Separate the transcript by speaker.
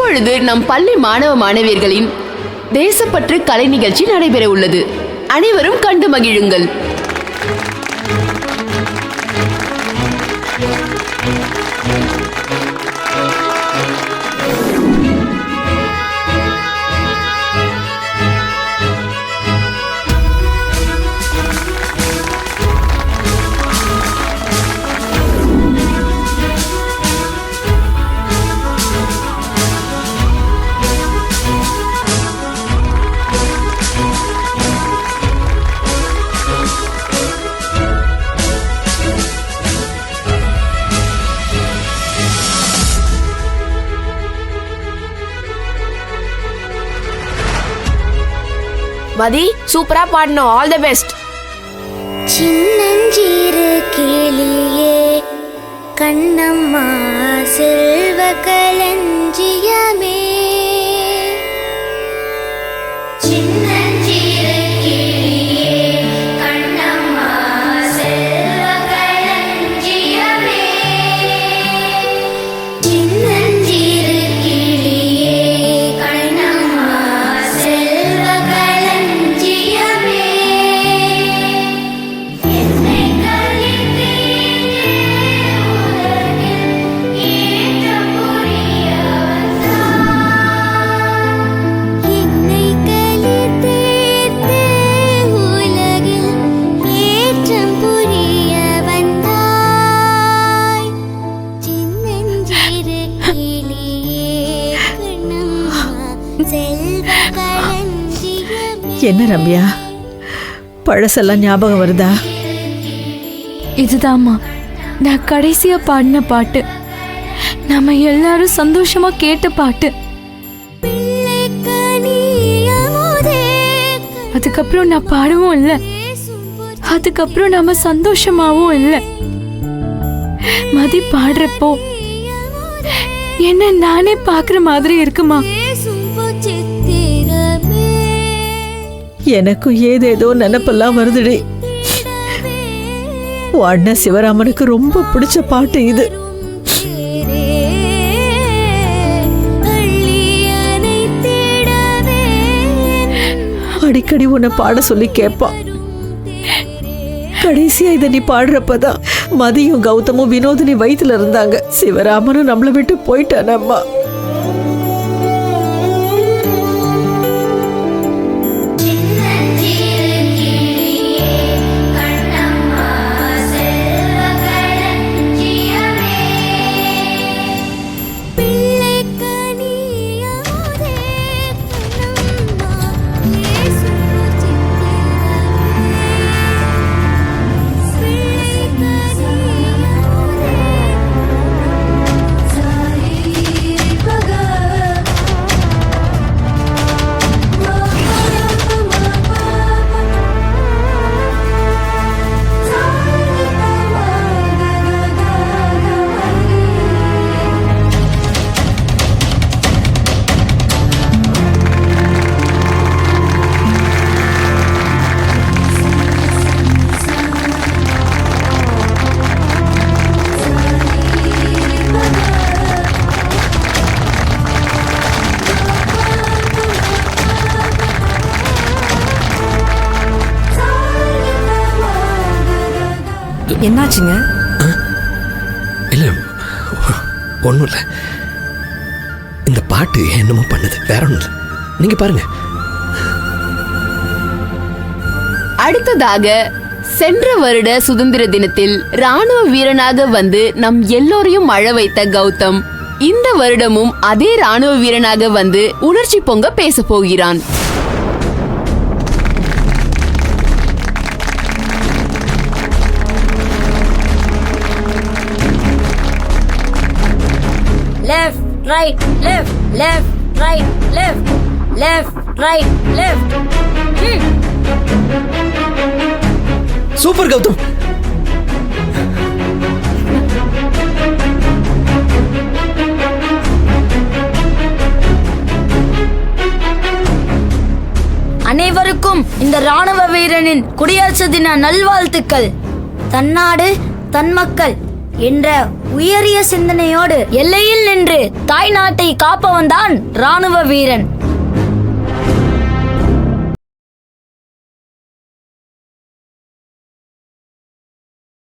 Speaker 1: இப்பொழுது நம் பள்ளி மாணவ மாணவியர்களின் தேசப்பற்று கலை நிகழ்ச்சி நடைபெற உள்ளது. அனைவரும் கண்டு மகிழுங்கள்.
Speaker 2: மதி, சூப்பரா பாடணும். All the best.
Speaker 3: சின்னஞ்சிறு கிளியே கண்ணம்மா செல்வ களஞ்சியமே, சின்னஞ்சிறு கிளியே கண்ணம்மா செல்வ களஞ்சியமே, சின்னஞ்சிறு கிளியே கண்ணம்மா செல்வ களஞ்சியமே, என்னை கலித்தே உலகில் ஏற்றம் புரிய வந்தாய், என்னை கலித்தே உலகில் ஏற்றம் புரிய வந்தாய், சின்னஞ்சிறு கிளியே கண்ணம்மா செல்வ களஞ்சியமே.
Speaker 4: என்ன ரம்யா, பழசெல்லாம் ஞாபகம் வருதா?
Speaker 5: இதுதாம்மா நான் கடைசியா பாடின பாட்டு. நம்ம எல்லாரும் சந்தோஷமா கேட்ட பாட்டு. அதுக்கப்புறம் நான் பாடவும் இல்லை, அதுக்கப்புறம் நம்ம சந்தோஷமாவும் இல்லை. மதி பாடுறப்போ என்ன நானே பாக்குற மாதிரி இருக்குமா?
Speaker 4: எனக்கும் ஏதேதோ நினைப்பெல்லாம் வருதுடி. உன் அண்ணன் சிவராமனுக்கு ரொம்ப பிடிச்ச பாட்டு இது. அடிக்கடி உன்னை பாட சொல்லி கேட்பான். கடைசியா இதை நீ பாடுறப்பதான் மதியும் கௌதமும் வினோதினி வயிற்றுல இருந்தாங்க. சிவராமனும் நம்மளை விட்டு போயிட்டானம்மா.
Speaker 2: என்னாச்சுங்க?
Speaker 6: இல்ல, ஒன்றும் இல்லை. இந்த பாட்டு என்னமோ பண்ணுது, வேற ஒன்றும் இல்லை. நீங்க பாருங்க.
Speaker 1: அடுத்ததாக சென்ற வருட சுதந்திர தினத்தில் ராணுவ வீரனாக வந்து நம் எல்லோரையும் அழ வைத்த கௌதம் இந்த வருடமும் அதே ராணுவ வீரனாக வந்து உணர்ச்சி பொங்க பேச போகிறான்.
Speaker 3: Left, right, left, left, right, left, left, right, left.
Speaker 6: Super Gautam.
Speaker 3: அனைவருக்கும் இந்த ராணுவ வீரனின் குடியரசு தின நல்வாழ்த்துக்கள். தன்னாடு தன் மக்கள் என்ற உயரிய சிந்தனையோடு எல்லையில் நின்று தாய் நாட்டை காப்பவன்தான் ராணுவ வீரன்.